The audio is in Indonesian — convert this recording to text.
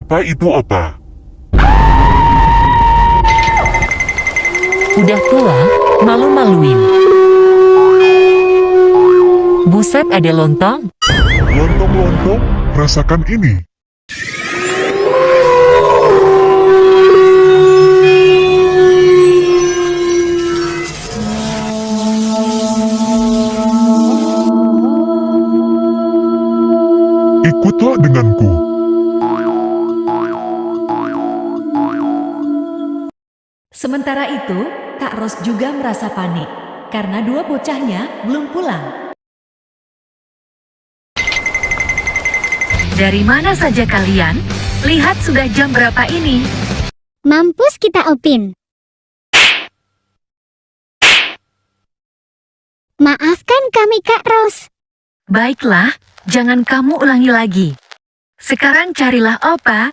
Pak itu apa? Udah tua, malu-maluin. Buset, ada lontong? Lontong-lontong, rasakan ini. Ikutlah denganku. Sementara itu, Kak Ros juga merasa panik, karena dua bocahnya belum pulang. Dari mana saja kalian? Lihat sudah jam berapa ini. Mampus kita, Upin. Maafkan kami, Kak Ros. Baiklah, jangan kamu ulangi lagi. Sekarang carilah Opa